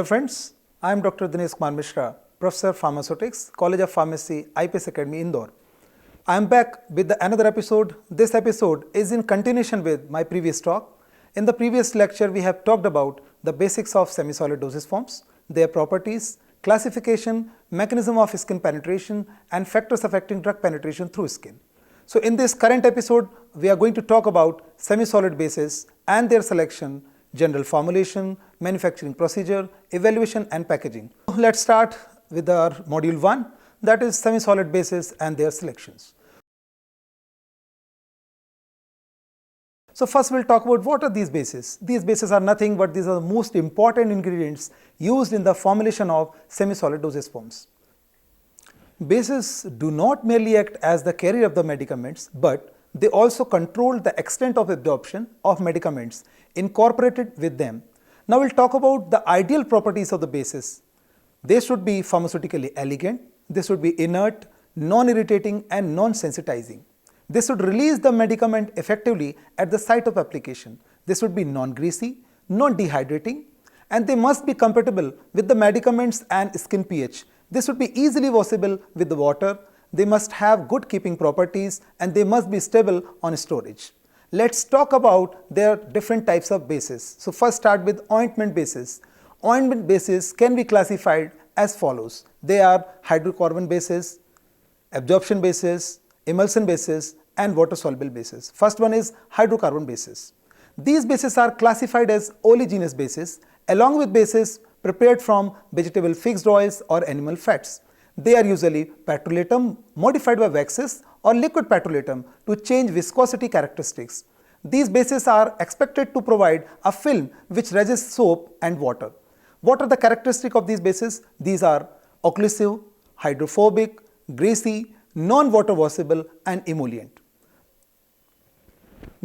friends, I am Dr. Dinesh Kumar Mishra, Professor Pharmaceutics, College of Pharmacy, IPS Academy, Indore. I am back with another episode. This episode is in continuation with my previous talk. In the previous lecture, we have talked about the basics of semi-solid dosage forms, their properties, classification, mechanism of skin penetration, and factors affecting drug penetration through skin. So in this current episode, we are going to talk about semi-solid bases and their selection, general formulation, manufacturing procedure, evaluation and packaging. Let's start with our module 1, that is semi-solid bases and their selections. So first we'll talk about what are these bases. These bases are nothing but these are the most important ingredients used in the formulation of semi-solid dosage forms. Bases do not merely act as the carrier of the medicaments, but they also control the extent of absorption of medicaments incorporated with them. Now we'll talk about the ideal properties of the bases. They should be pharmaceutically elegant, they should be inert, non-irritating and non-sensitizing. They should release the medicament effectively at the site of application. They should be non-greasy, non-dehydrating, and they must be compatible with the medicaments and skin pH. They should be easily washable with the water. They must have good keeping properties and they must be stable on storage. Let's talk about their different types of bases. So first start with ointment bases. Ointment bases can be classified as follows. They are hydrocarbon bases, absorption bases, emulsion bases and water soluble bases. First one is hydrocarbon bases. These bases are classified as oleaginous bases along with bases prepared from vegetable fixed oils or animal fats. They are usually petrolatum modified by waxes or liquid petrolatum to change viscosity characteristics. These bases are expected to provide a film which resists soap and water. What are the characteristics of these bases? These are occlusive, hydrophobic, greasy, non-water washable and emollient.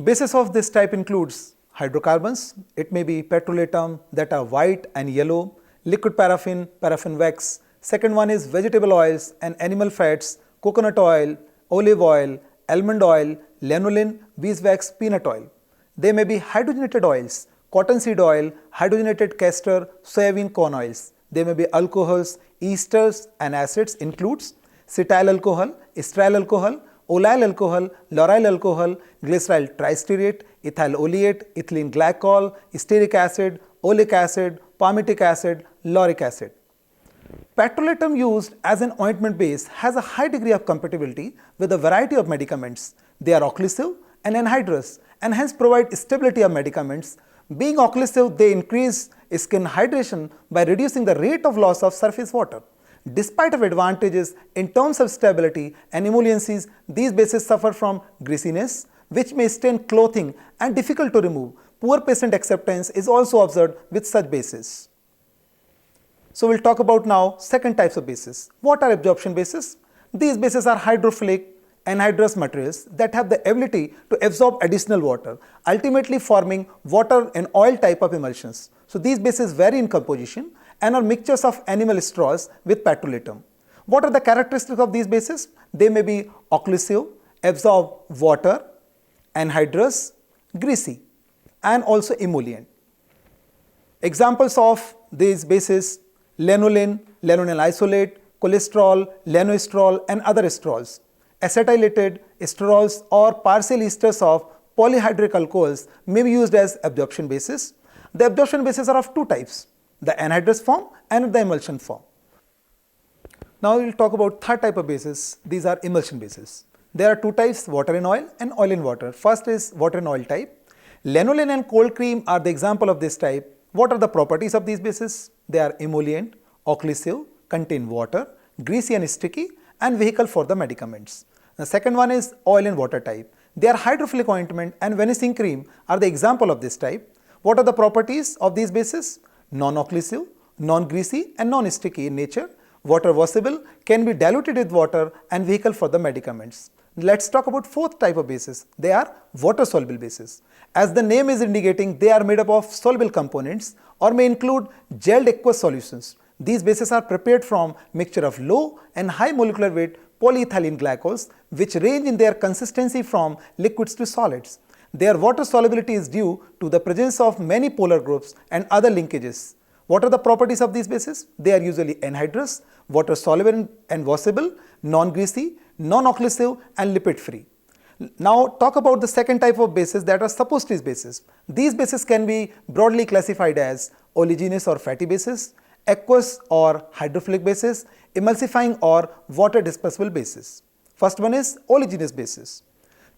Bases of this type includes hydrocarbons. It may be petrolatum that are white and yellow, liquid paraffin, paraffin wax. Second one is vegetable oils and animal fats, coconut oil, olive oil, almond oil, lanolin, beeswax, peanut oil. They may be hydrogenated oils, cottonseed oil, hydrogenated castor, soybean corn oils. They may be alcohols, esters and acids includes cetyl alcohol, estryl alcohol, olyl alcohol, lauryl alcohol, glyceryl tristearate, ethyl oleate, ethylene glycol, stearic acid, oleic acid, palmitic acid, lauric acid. Petrolatum used as an ointment base has a high degree of compatibility with a variety of medicaments. They are occlusive and anhydrous and hence provide stability of medicaments. Being occlusive, they increase skin hydration by reducing the rate of loss of surface water. Despite of advantages in terms of stability and emolliencies, these bases suffer from greasiness, which may stain clothing and difficult to remove. Poor patient acceptance is also observed with such bases. So we'll talk about now second types of bases. What are absorption bases? These bases are hydrophilic, anhydrous materials that have the ability to absorb additional water, ultimately forming water and oil type of emulsions. So these bases vary in composition and are mixtures of animal straws with petrolatum. What are the characteristics of these bases? They may be occlusive, absorb water, anhydrous, greasy, and also emollient. Examples of these bases: lanolin, lanolin isolate, cholesterol, lanoestrol, and other sterols. Acetylated sterols or partial esters of polyhydric alcohols may be used as absorption bases. The absorption bases are of two types, the anhydrous form and the emulsion form. Now we will talk about third type of bases. These are emulsion bases. There are two types, water in oil and oil in water. First is water in oil type. Lanolin and cold cream are the example of this type. What are the properties of these bases? They are emollient, occlusive, contain water, greasy and sticky, and vehicle for the medicaments. The second one is oil and water type. They are hydrophilic ointment and vanishing cream are the example of this type. What are the properties of these bases? Non-occlusive, non-greasy and non-sticky in nature. Water washable, can be diluted with water and vehicle for the medicaments. Let's talk about fourth type of bases. They are water soluble bases. As the name is indicating, they are made up of soluble components or may include gelled aqueous solutions. These bases are prepared from mixture of low and high molecular weight polyethylene glycols, which range in their consistency from liquids to solids. Their water solubility is due to the presence of many polar groups and other linkages. What are the properties of these bases? They are usually anhydrous, water soluble and washable, non-greasy, non-occlusive and lipid free. Now talk about the second type of bases, that are suppositories bases. These bases can be broadly classified as oleaginous or fatty bases, aqueous or hydrophilic bases, emulsifying or water dispersible bases. First one is oleaginous bases.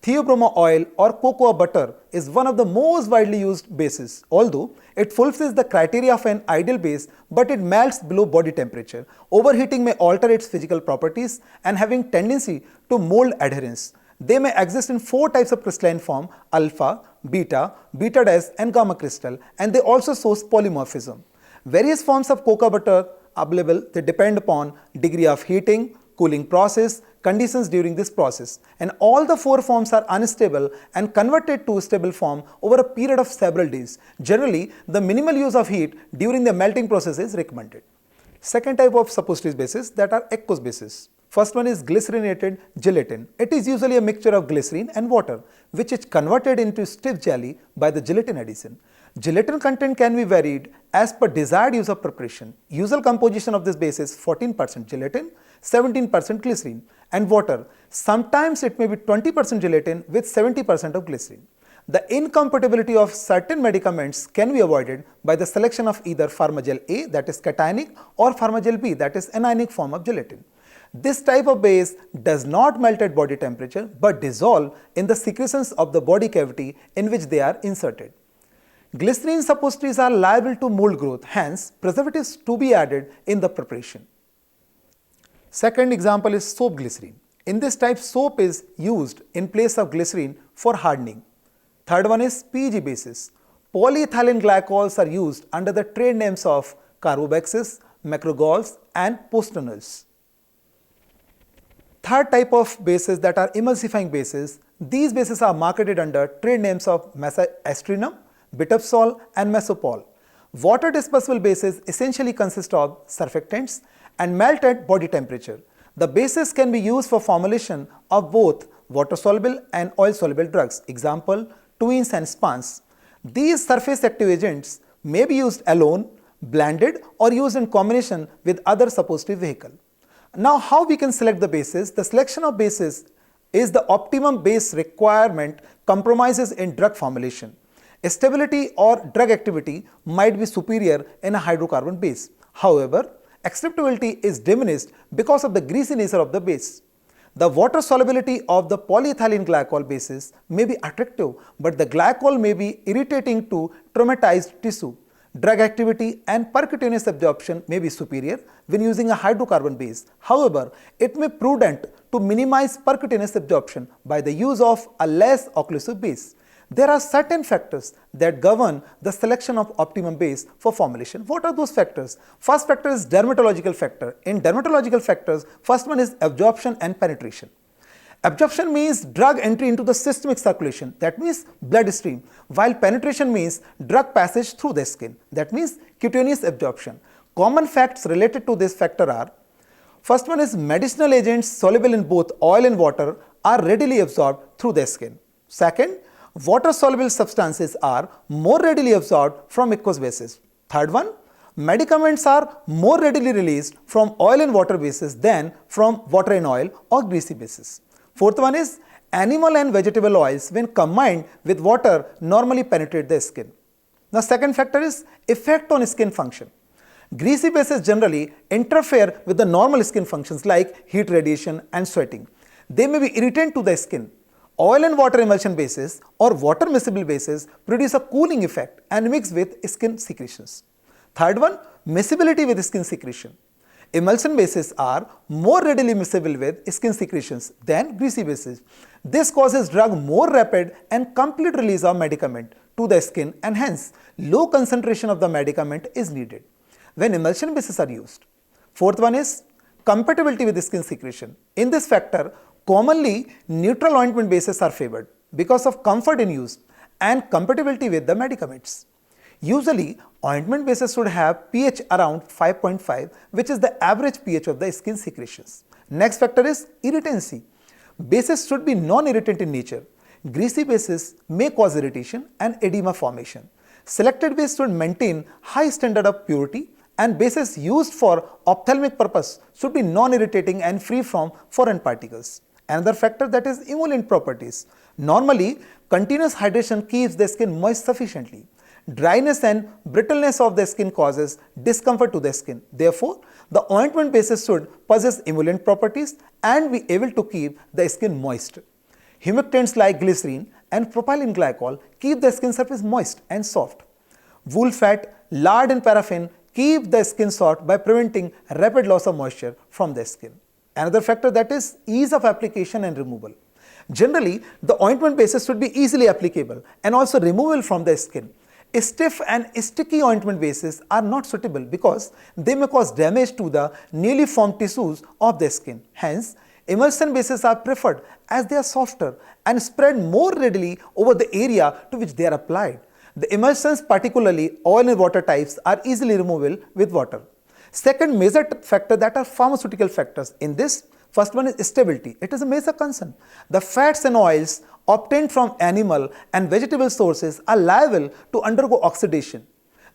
Theobrommo oil or cocoa butter is one of the most widely used bases, although it fulfills the criteria of an ideal base, but it melts below body temperature. Overheating may alter its physical properties and having tendency to mold adherence. They may exist in 4 types of crystalline form: alpha, beta, beta- and gamma crystal, and they also show polymorphism. Various forms of cocoa butter available, they depend upon degree of heating, cooling process, conditions during this process, and all the 4 forms are unstable and converted to stable form over a period of several days. Generally, the minimal use of heat during the melting process is recommended. Second type of suppositories bases, that are aqueous bases. First one is glycerinated gelatin. It is usually a mixture of glycerin and water, which is converted into stiff jelly by the gelatin addition. Gelatin content can be varied as per desired use of preparation. Usual composition of this base is 14% gelatin, 17% glycerin and water. Sometimes it may be 20% gelatin with 70% of glycerin. The incompatibility of certain medicaments can be avoided by the selection of either Pharmagel A, that is cationic, or Pharmagel B, that is anionic form of gelatin. This type of base does not melt at body temperature but dissolve in the secretions of the body cavity in which they are inserted. Glycerin suppositories are liable to mold growth, hence preservatives to be added in the preparation. Second example is soap glycerin. In this type, soap is used in place of glycerin for hardening. Third one is PEG bases. Polyethylene glycols are used under the trade names of carboxyls, macrogols and postanols. Third type of bases, that are emulsifying bases. These bases are marketed under trade names of mesaestrinum, bitupsol and mesopol. Water dispersible bases essentially consist of surfactants and melt at body temperature. The bases can be used for formulation of both water soluble and oil soluble drugs. Example, twiins and spans. These surface active agents may be used alone, blended or used in combination with other suppository vehicle. Now how we can select the bases? The selection of bases is the optimum base requirement compromises in drug formulation. Stability or drug activity might be superior in a hydrocarbon base. However, acceptability is diminished because of the greasy nature of the base. The water solubility of the polyethylene glycol bases may be attractive, but the glycol may be irritating to traumatized tissue. Drug activity and percutaneous absorption may be superior when using a hydrocarbon base. However, it may be prudent to minimize percutaneous absorption by the use of a less occlusive base. There are certain factors that govern the selection of optimum base for formulation. What are those factors? First factor is dermatological factor. In dermatological factors, first one is absorption and penetration. Absorption means drug entry into the systemic circulation, that means bloodstream, while penetration means drug passage through the skin, that means cutaneous absorption. Common facts related to this factor are: first one is medicinal agents soluble in both oil and water are readily absorbed through the skin. Second, water soluble substances are more readily absorbed from aqueous bases. Third one, medicaments are more readily released from oil and water bases than from water and oil or greasy bases. Fourth one is animal and vegetable oils when combined with water normally penetrate the skin. The second factor is effect on skin function. Greasy bases generally interfere with the normal skin functions like heat radiation and sweating. They may be irritant to the skin. Oil and water emulsion bases or water miscible bases produce a cooling effect and mix with skin secretions. Third one, miscibility with skin secretion. Emulsion bases are more readily miscible with skin secretions than greasy bases. This causes drug more rapid and complete release of medicament to the skin, and hence low concentration of the medicament is needed when emulsion bases are used. Fourth one is compatibility with skin secretion. In this factor, commonly neutral ointment bases are favored because of comfort in use and compatibility with the medicaments. Usually, ointment bases should have pH around 5.5, which is the average pH of the skin secretions. Next factor is irritancy. Bases should be non-irritant in nature. Greasy bases may cause irritation and edema formation. Selected base should maintain high standard of purity, and bases used for ophthalmic purpose should be non-irritating and free from foreign particles. Another factor, that is emollient properties. Normally, continuous hydration keeps the skin moist sufficiently. Dryness and brittleness of the skin causes discomfort to the skin. Therefore, the ointment bases should possess emollient properties and be able to keep the skin moist. Humectants like glycerin and propylene glycol keep the skin surface moist and soft. Wool fat, lard and paraffin keep the skin soft by preventing rapid loss of moisture from the skin. Another factor, that is ease of application and removal. Generally, the ointment bases should be easily applicable and also removable from the skin. Stiff and sticky ointment bases are not suitable because they may cause damage to the newly formed tissues of the skin. Hence, emulsion bases are preferred as they are softer and spread more readily over the area to which they are applied. The emulsions, particularly oil and water types, are easily removable with water. Second major factor, that are pharmaceutical factors. In this, first one is stability. It is a major concern. The fats and oils obtained from animal and vegetable sources are liable to undergo oxidation.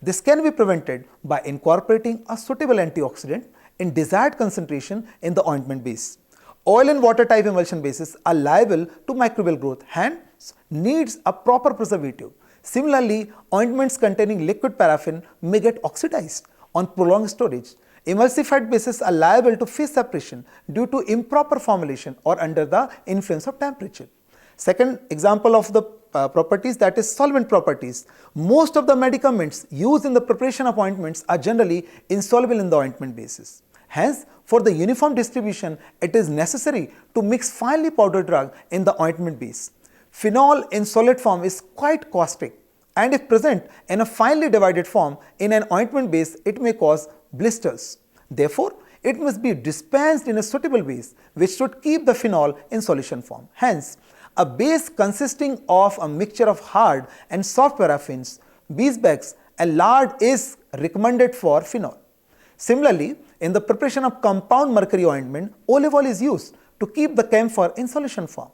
This can be prevented by incorporating a suitable antioxidant in desired concentration in the ointment base. Oil and water type emulsion bases are liable to microbial growth, hence needs a proper preservative. Similarly, ointments containing liquid paraffin may get oxidized on prolonged storage. Emulsified bases are liable to phase separation due to improper formulation or under the influence of temperature. Second example of the properties, that is solvent properties. Most of the medicaments used in the preparation of ointments are generally insoluble in the ointment bases. Hence, for the uniform distribution, it is necessary to mix finely powdered drug in the ointment base. Phenol in solid form is quite caustic, and if present in a finely divided form in an ointment base, it may cause blisters. Therefore, it must be dispensed in a suitable base which should keep the phenol in solution form. Hence, a base consisting of a mixture of hard and soft paraffins, beeswax and lard is recommended for phenol. Similarly, in the preparation of compound mercury ointment, olive oil is used to keep the camphor in solution form.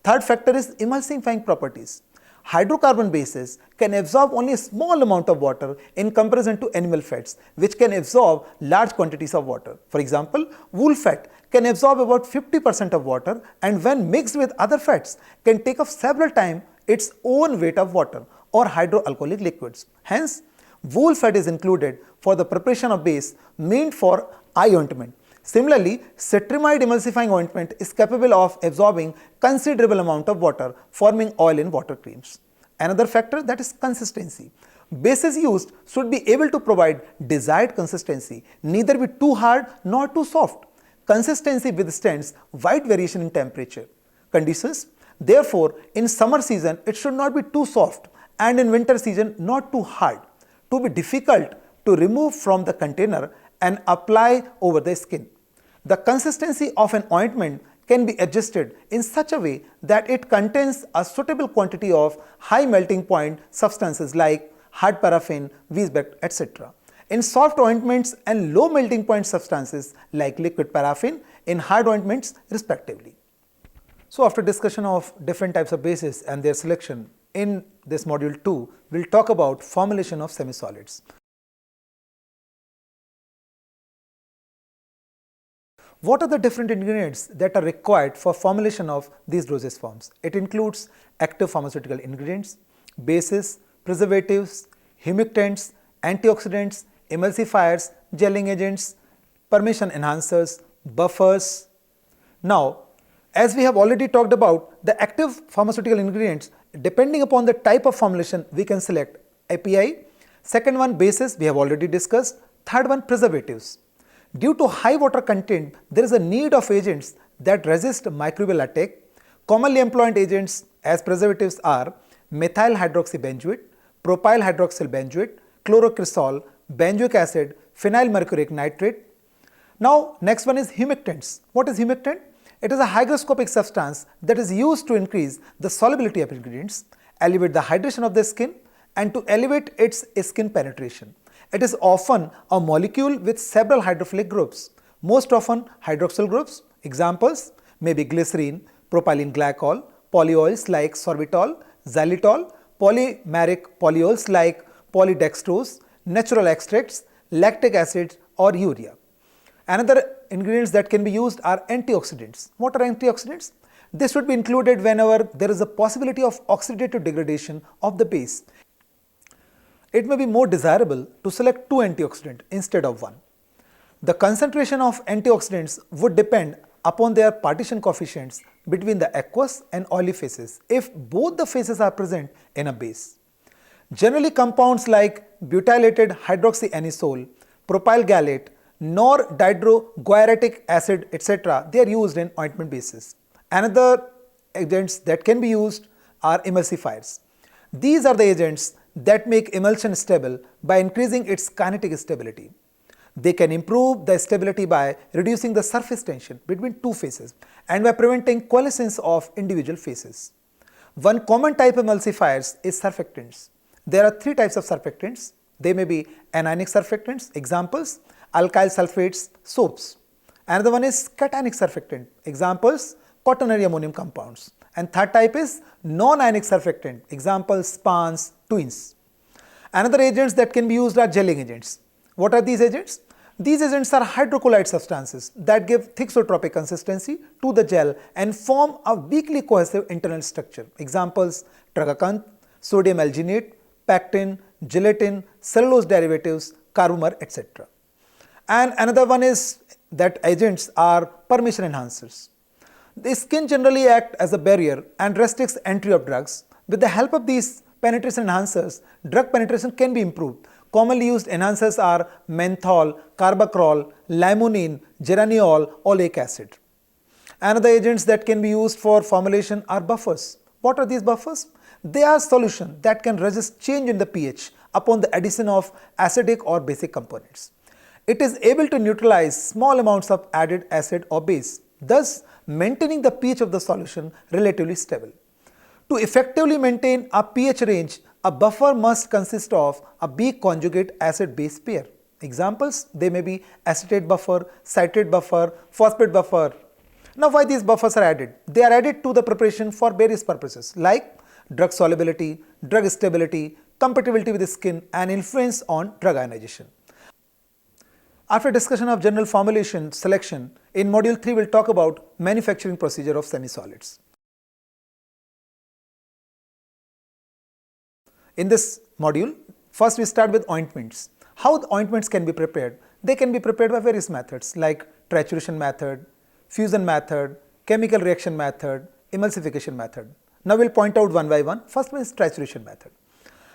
Third factor is emulsifying properties. Hydrocarbon bases can absorb only a small amount of water in comparison to animal fats, which can absorb large quantities of water. For example, wool fat can absorb about 50% of water, and when mixed with other fats can take up several times its own weight of water or hydroalcoholic liquids. Hence, wool fat is included for the preparation of base meant for eye ointment. Similarly, cetrimide emulsifying ointment is capable of absorbing considerable amount of water, forming oil in water creams. Another factor, that is consistency. Bases used should be able to provide desired consistency, neither be too hard nor too soft. Consistency withstands wide variation in temperature conditions. Therefore, in summer season, it should not be too soft, and in winter season, not too hard, to be difficult to remove from the container and apply over the skin. The consistency of an ointment can be adjusted in such a way that it contains a suitable quantity of high melting point substances like hard paraffin, beeswax, etc. in soft ointments and low melting point substances like liquid paraffin in hard ointments respectively. So after discussion of different types of bases and their selection, in this module 2, we'll talk about formulation of semisolids. What are the different ingredients that are required for formulation of these dosage forms? It includes active pharmaceutical ingredients, bases, preservatives, humectants, antioxidants, emulsifiers, gelling agents, permeation enhancers, buffers. Now, as we have already talked about the active pharmaceutical ingredients, depending upon the type of formulation, we can select API. Second one, bases, we have already discussed. Third one, preservatives. Due to high water content, there is a need of agents that resist microbial attack. Commonly employed agents as preservatives are methyl hydroxybenzoate, propyl hydroxyl benzoate, chlorocresol, benzoic acid, phenyl mercuric nitrate. Now, next one is humectants. What is humectant? It is a hygroscopic substance that is used to increase the solubility of ingredients, elevate the hydration of the skin, and to elevate its skin penetration. It is often a molecule with several hydrophilic groups, most often hydroxyl groups. Examples may be glycerin, propylene glycol, polyols like sorbitol, xylitol, polymeric polyols like polydextrose, natural extracts, lactic acid or urea. Another ingredients that can be used are antioxidants. What are antioxidants? This should be included whenever there is a possibility of oxidative degradation of the base. It may be more desirable to select 2 antioxidants instead of 1. The concentration of antioxidants would depend upon their partition coefficients between the aqueous and oily phases if both the phases are present in a base. Generally, compounds like butylated hydroxyanisole, propyl gallate, nor dihydroguairetic acid, etc., they are used in ointment bases. Another agents that can be used are emulsifiers. These are the agents that make emulsion stable by increasing its kinetic stability. They can improve the stability by reducing the surface tension between 2 phases and by preventing coalescence of individual phases. One common type of emulsifiers is surfactants. There are 3 types of surfactants. They may be anionic surfactants, examples, alkyl sulfates, soaps. Another one is cationic surfactant, examples, quaternary ammonium compounds. And third type is non-ionic surfactant, examples, spans, twins. Another agents that can be used are gelling agents. What are these agents? These agents are hydrocolloid substances that give thixotropic consistency to the gel and form a weakly cohesive internal structure. Examples, tragacanth, sodium alginate, pectin, gelatin, cellulose derivatives, carbomer, etc. And another one is that agents are permeation enhancers. The skin generally act as a barrier and restricts entry of drugs. With the help of these penetration enhancers, drug penetration can be improved. Commonly used enhancers are menthol, carbacrol, limonene, geraniol, oleic acid. Another agents that can be used for formulation are buffers. What are these buffers? They are solutions that can resist change in the pH upon the addition of acidic or basic components. It is able to neutralize small amounts of added acid or base, thus maintaining the pH of the solution relatively stable. To effectively maintain a pH range, a buffer must consist of a B conjugate acid-base pair. Examples, they may be acetate buffer, citrate buffer, phosphate buffer. Now, why these buffers are added? They are added to the preparation for various purposes like drug solubility, drug stability, compatibility with the skin and influence on drug ionization. After discussion of general formulation selection, in module 3 we will talk about manufacturing procedure of semi-solids. In this module, first we start with ointments. How the ointments can be prepared? They can be prepared by various methods like trituration method, fusion method, chemical reaction method, emulsification method. Now we will point out one by one. First one is trituration method.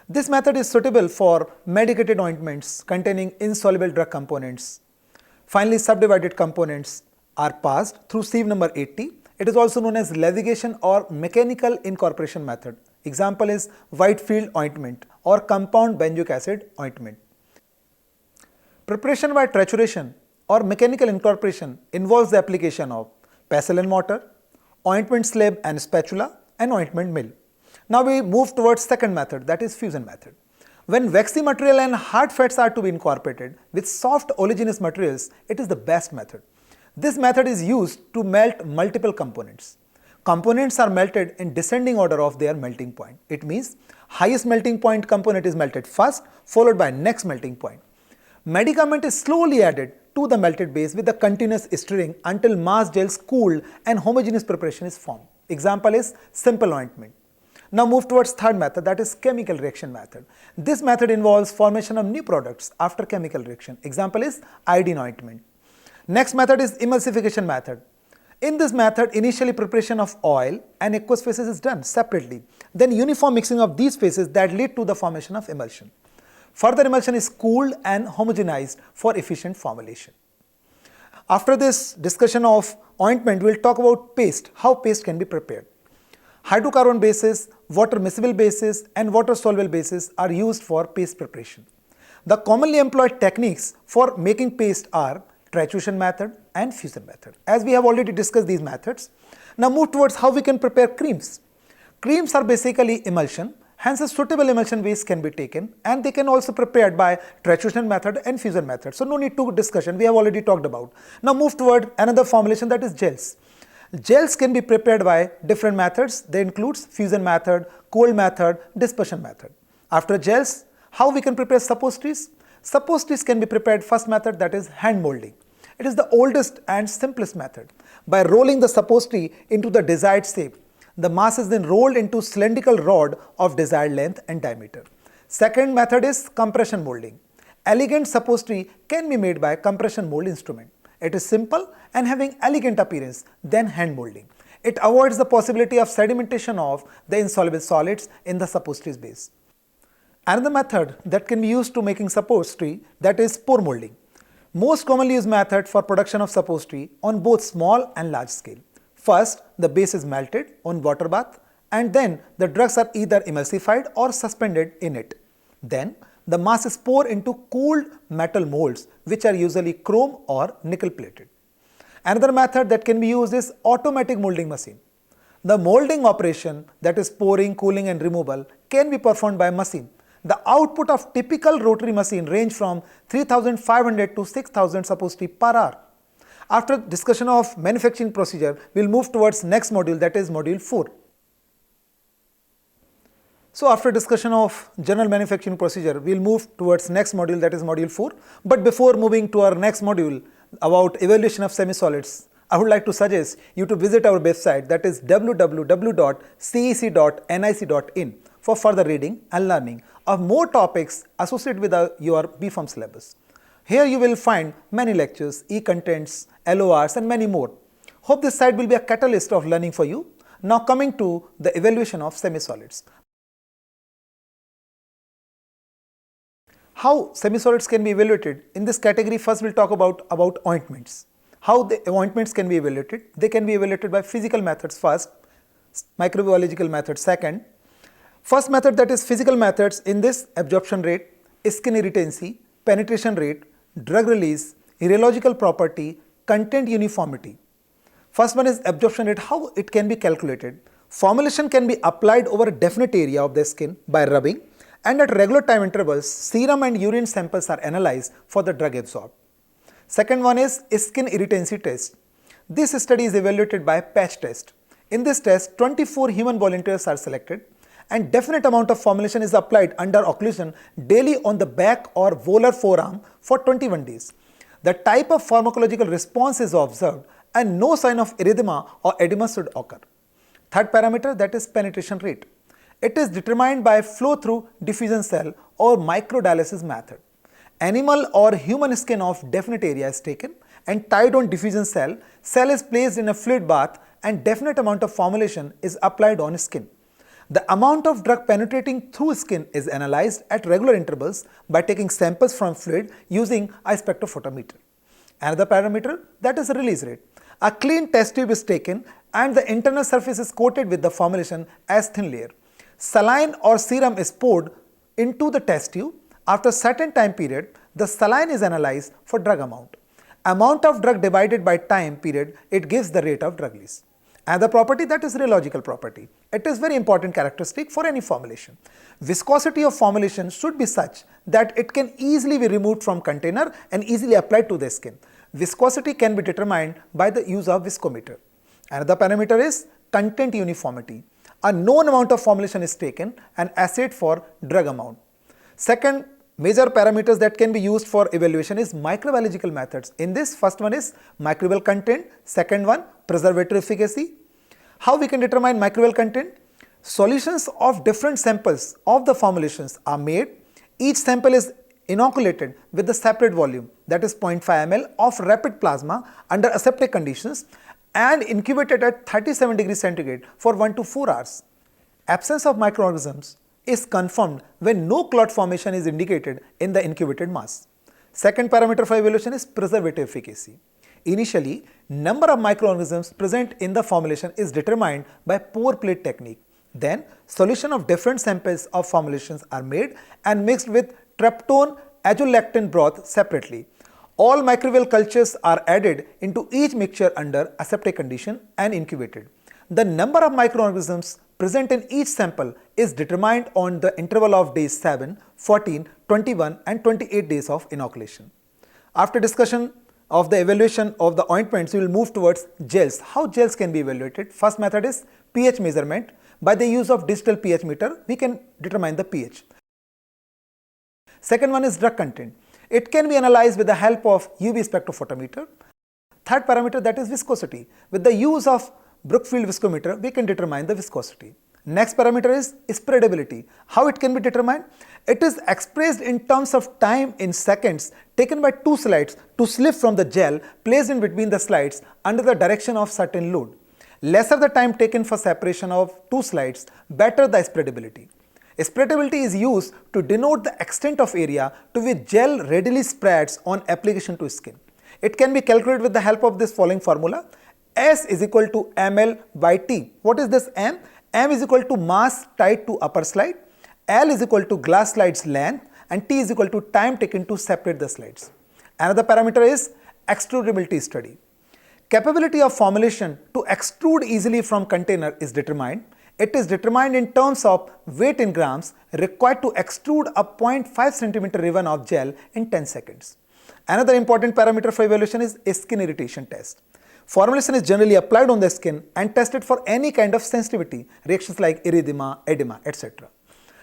This method is suitable for medicated ointments containing insoluble drug components. Finally, subdivided components are passed through sieve number 80. It is also known as levication or mechanical incorporation method. Example is Whitefield ointment or compound benzoic acid ointment. Preparation by trituration or mechanical incorporation involves the application of pestle and mortar, ointment slab and spatula, and ointment mill. Now we move towards second method, that is fusion method. When waxy material and hard fats are to be incorporated with soft oleaginous materials, it is the best method. This method is used to melt multiple components. Components are melted in descending order of their melting point. It means highest melting point component is melted first, followed by next melting point. Medicament is slowly added to the melted base with the continuous stirring until mass gels cooled and homogeneous preparation is formed. Example is simple ointment. Now move towards third method, that is chemical reaction method. This method involves formation of new products after chemical reaction. Example is iodine ointment. Next method is emulsification method. In this method, initially preparation of oil and aqueous phases is done separately. Then uniform mixing of these phases that lead to the formation of emulsion. Further emulsion is cooled and homogenized for efficient formulation. After this discussion of ointment, we will talk about paste, how paste can be prepared. Hydrocarbon bases, water miscible bases and water soluble bases are used for paste preparation. The commonly employed techniques for making paste are trituration method and fusion method. As we have already discussed these methods, now move towards how we can prepare creams. Creams are basically emulsion, hence a suitable emulsion base can be taken and they can also be prepared by trituration method and fusion method. So no need to discussion, we have already talked about. Now move toward another formulation, that is gels. Gels can be prepared by different methods. They include fusion method, cold method, dispersion method. After gels, How we can prepare suppositories? Suppositories can be prepared first method, that is hand molding. It is the oldest and simplest method. By rolling the suppository into the desired shape, the mass is then rolled into cylindrical rod of desired length and diameter. Second method is compression molding. Elegant suppository can be made by compression mold instrument. It is simple and having elegant appearance than hand molding. It avoids the possibility of sedimentation of the insoluble solids in the suppository's base. Another method that can be used to making suppository, that is pore molding. Most commonly used method for production of suppository on both small and large scale. First, the base is melted on water bath and then the drugs are either emulsified or suspended in it. Then, the mass is poured into cooled metal molds which are usually chrome or nickel plated. Another method that can be used is automatic molding machine. The molding operation, that is pouring, cooling and removal, can be performed by machine. The output of typical rotary machine range from 3500 to 6000 suppository per hour. After discussion of manufacturing procedure, we will move towards next module, that is module 4. So after discussion of general manufacturing procedure, we will move towards next module, that is module 4. But before moving to our next module about evaluation of semi-solids, I would like to suggest you to visit our website, that is www.cec.nic.in for further reading and learning of more topics associated with your B.Pharm syllabus. Here you will find many lectures, e-contents, LORs and many more. Hope this site will be a catalyst of learning for you. Now coming to the evaluation of semi-solids. How semi-solids can be evaluated? In this category, first we'll talk about ointments. How the ointments can be evaluated? They can be evaluated by physical methods first, microbiological methods second. First method, that is physical methods, in this absorption rate, skin irritancy, penetration rate, drug release, rheological property, content uniformity. First one is absorption rate, how it can be calculated. Formulation can be applied over a definite area of the skin by rubbing, and at regular time intervals, serum and urine samples are analyzed for the drug absorbed. Second one is skin irritancy test. This study is evaluated by patch test. In this test, 24 human volunteers are selected and definite amount of formulation is applied under occlusion daily on the back or volar forearm for 21 days. The type of pharmacological response is observed and no sign of erythema or edema should occur. Third parameter, that is penetration rate. It is determined by flow through diffusion cell or microdialysis method. Animal or human skin of definite area is taken and tied on diffusion cell. Cell is placed in a fluid bath and definite amount of formulation is applied on skin. The amount of drug penetrating through skin is analyzed at regular intervals by taking samples from fluid using a spectrophotometer. Another parameter, that is release rate. A clean test tube is taken and the internal surface is coated with the formulation as thin layer. Saline or serum is poured into the test tube. After certain time period, the saline is analyzed for drug amount. Amount of drug divided by time period, it gives the rate of drug release. Another property, that is rheological property. It is very important characteristic for any formulation. Viscosity of formulation should be such that it can easily be removed from container and easily applied to the skin. Viscosity can be determined by the use of viscometer. Another parameter is content uniformity. A known amount of formulation is taken and assayed for drug amount. Second major parameters that can be used for evaluation is microbiological methods. In this, first one is microbial content, second one preservative efficacy. How we can determine microbial content? Solutions of different samples of the formulations are made. Each sample is inoculated with the separate volume, that is 0.5 ml of rapid plasma under aseptic conditions and incubated at 37 degrees centigrade for 1 to 4 hours. Absence of microorganisms is confirmed when no clot formation is indicated in the incubated mass. Second parameter for evaluation is preservative efficacy. Initially, number of microorganisms present in the formulation is determined by pour plate technique. Then, solution of different samples of formulations are made and mixed with tryptone azolactane broth separately. All microbial cultures are added into each mixture under aseptic condition and incubated. The number of microorganisms present in each sample is determined on the interval of days 7, 14, 21 and 28 days of inoculation. After discussion of the evaluation of the ointments, we will move towards gels. How gels can be evaluated? First method is pH measurement. By the use of digital pH meter, we can determine the pH. Second one is drug content. It can be analyzed with the help of UV spectrophotometer. Third parameter, that is viscosity. With the use of Brookfield viscometer, we can determine the viscosity. Next parameter is spreadability. How it can be determined? It is expressed in terms of time in seconds taken by 2 slides to slip from the gel placed in between the slides under the direction of certain load. Lesser the time taken for separation of 2 slides, better the spreadability. Spreadability is used to denote the extent of area to which gel readily spreads on application to skin. It can be calculated with the help of this following formula. S is equal to ml by T. What is this M? M is equal to mass tied to upper slide, L is equal to glass slide's length, and T is equal to time taken to separate the slides. Another parameter is extrudability study. Capability of formulation to extrude easily from container is determined. It is determined in terms of weight in grams required to extrude a 0.5 cm ribbon of gel in 10 seconds. Another important parameter for evaluation is skin irritation test. Formulation is generally applied on the skin and tested for any kind of sensitivity, reactions like erythema, edema, etc.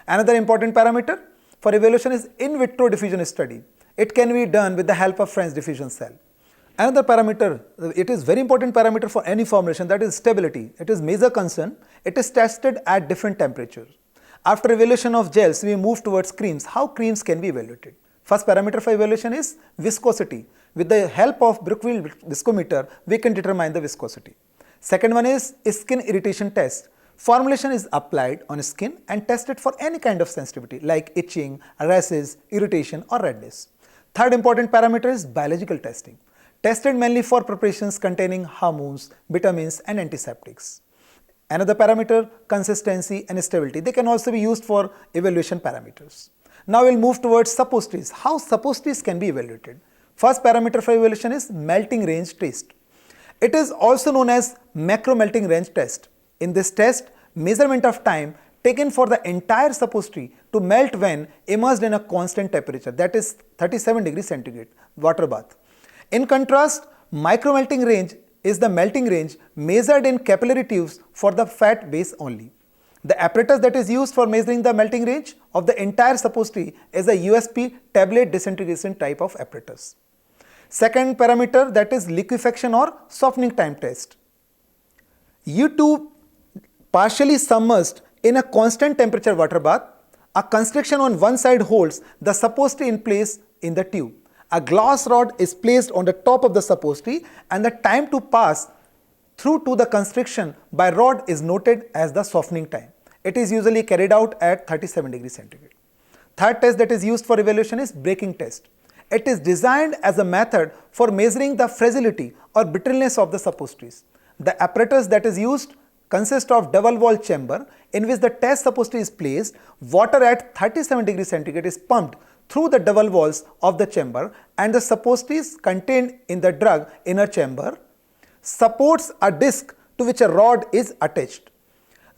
Another important parameter for evaluation is in vitro diffusion study. It can be done with the help of French diffusion cell. Another parameter, it is very important parameter for any formulation, that is stability. It is major concern. It is tested at different temperatures. After evaluation of gels, we move towards creams. How creams can be evaluated? First parameter for evaluation is viscosity. With the help of Brookfield viscometer, we can determine the viscosity. Second one is skin irritation test. Formulation is applied on skin and tested for any kind of sensitivity like itching, rashes, irritation or redness. Third important parameter is biological testing. Tested mainly for preparations containing hormones, vitamins and antiseptics. Another parameter, consistency and stability. They can also be used for evaluation parameters. Now we'll move towards suppositories. How suppositories can be evaluated? First parameter for evaluation is melting range test. It is also known as macro melting range test. In this test, measurement of time taken for the entire suppository to melt when immersed in a constant temperature, that is 37 degrees centigrade, water bath. In contrast, micro melting range is the melting range measured in capillary tubes for the fat base only. The apparatus that is used for measuring the melting range of the entire suppository is a USP tablet disintegration type of apparatus. Second parameter, that is liquefaction or softening time test. U2 partially submerged in a constant temperature water bath, a constriction on one side holds the suppository in place in the tube. A glass rod is placed on the top of the suppository and the time to pass through to the constriction by rod is noted as the softening time. It is usually carried out at 37 degrees centigrade. Third test that is used for evaluation is breaking test. It is designed as a method for measuring the fragility or brittleness of the suppositories. The apparatus that is used consists of double wall chamber in which the test suppository is placed. Water at 37 degrees centigrade is pumped through the double walls of the chamber and the suppositories contained in the drug inner chamber supports a disc to which a rod is attached.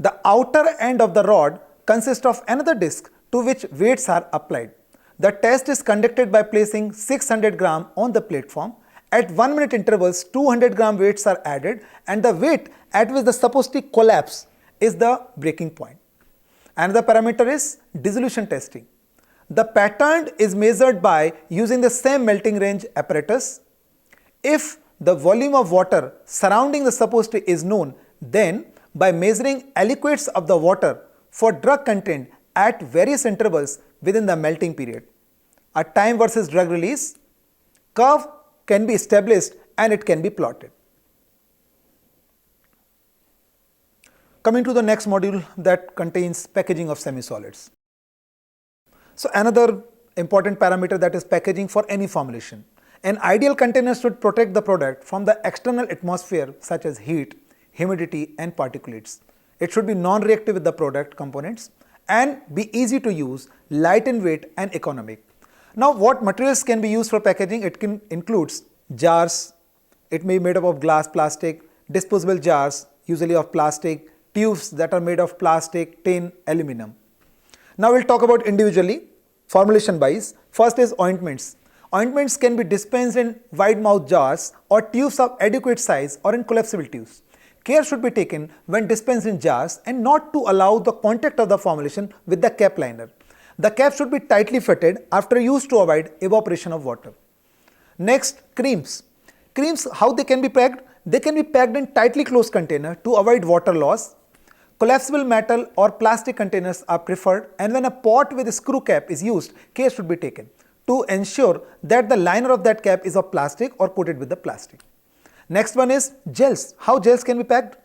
The outer end of the rod consists of another disc to which weights are applied. The test is conducted by placing 600 gram on the platform. At 1 minute intervals, 200 gram weights are added and the weight at which the suppository collapse is the breaking point. Another parameter is dissolution testing. The pattern is measured by using the same melting range apparatus. If the volume of water surrounding the suppository is known, then by measuring aliquots of the water for drug content at various intervals within the melting period, a time versus drug release curve can be established and it can be plotted. Coming to the next module that contains packaging of semi-solids. So another important parameter, that is packaging for any formulation. An ideal container should protect the product from the external atmosphere such as heat, humidity and particulates. It should be non-reactive with the product components and be easy to use, light in weight and economic. Now what materials can be used for packaging? It can includes jars, it may be made up of glass, plastic, disposable jars usually of plastic, tubes that are made of plastic, tin, aluminum. Now we'll talk about individually, formulation wise. First is ointments. Ointments can be dispensed in wide mouth jars or tubes of adequate size or in collapsible tubes. Care should be taken when dispensed in jars and not to allow the contact of the formulation with the cap liner. The cap should be tightly fitted after use to avoid evaporation of water. Next, creams. Creams, how they can be packed? They can be packed in tightly closed container to avoid water loss. Collapsible metal or plastic containers are preferred, and when a pot with a screw cap is used, care should be taken to ensure that the liner of that cap is of plastic or coated with the plastic. Next one is gels. How gels can be packed?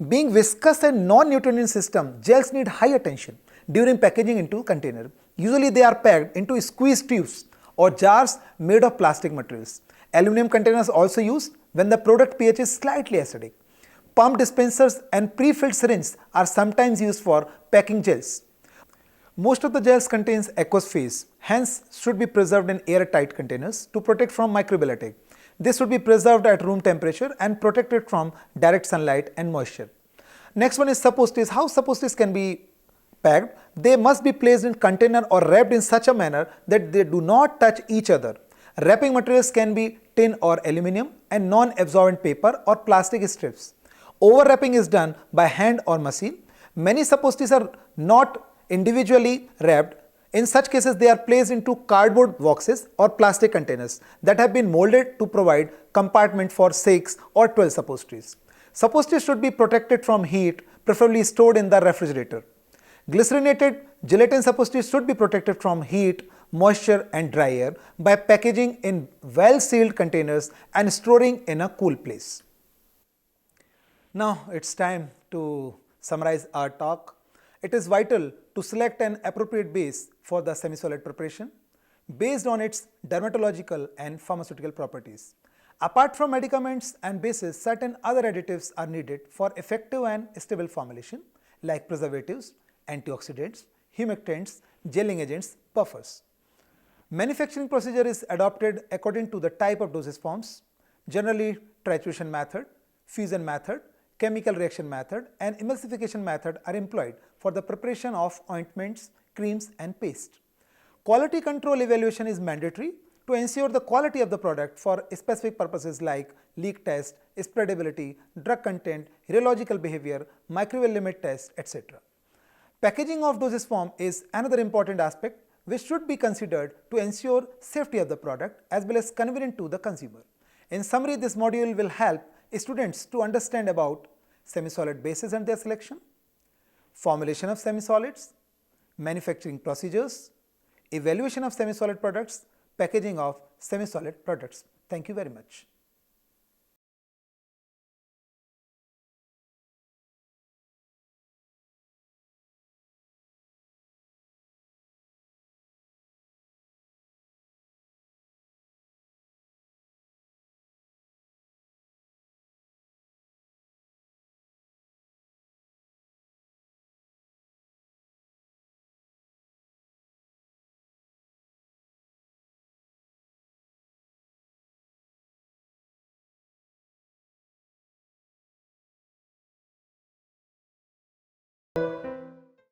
Being viscous and non-Newtonian system, gels need high attention during packaging into container. Usually they are packed into squeezed tubes or jars made of plastic materials. Aluminum containers also used when the product pH is slightly acidic. Pump dispensers and pre-filled syringes are sometimes used for packing gels. Most of the gels contains aqueous phase, hence should be preserved in airtight containers to protect from microbial attack. This should be preserved at room temperature and protected from direct sunlight and moisture. Next one is suppositories. How suppositories can be packed? They must be placed in container or wrapped in such a manner that they do not touch each other. Wrapping materials can be tin or aluminum and non-absorbent paper or plastic strips. Overwrapping is done by hand or machine. Many suppositories are not individually wrapped. In such cases, they are placed into cardboard boxes or plastic containers that have been molded to provide compartment for 6 or 12 suppositories. Suppositories should be protected from heat, preferably stored in the refrigerator. Glycerinated gelatin suppositories should be protected from heat, moisture and dry air by packaging in well-sealed containers and storing in a cool place. Now it's time to summarize our talk. It is vital to select an appropriate base for the semi-solid preparation based on its dermatological and pharmaceutical properties. Apart from medicaments and bases, certain other additives are needed for effective and stable formulation like preservatives, antioxidants, humectants, gelling agents, buffers. Manufacturing procedure is adopted according to the type of dosage forms, generally titration method, fusion method, chemical reaction method and emulsification method are employed for the preparation of ointments, creams and paste. Quality control evaluation is mandatory to ensure the quality of the product for specific purposes like leak test, spreadability, drug content, rheological behavior, microbial limit test, etc. Packaging of dosage form is another important aspect which should be considered to ensure safety of the product as well as convenient to the consumer. In summary, this module will help students to understand about semi-solid bases and their selection, formulation of semi-solids, manufacturing procedures, evaluation of semi-solid products, packaging of semi-solid products. Thank you very much.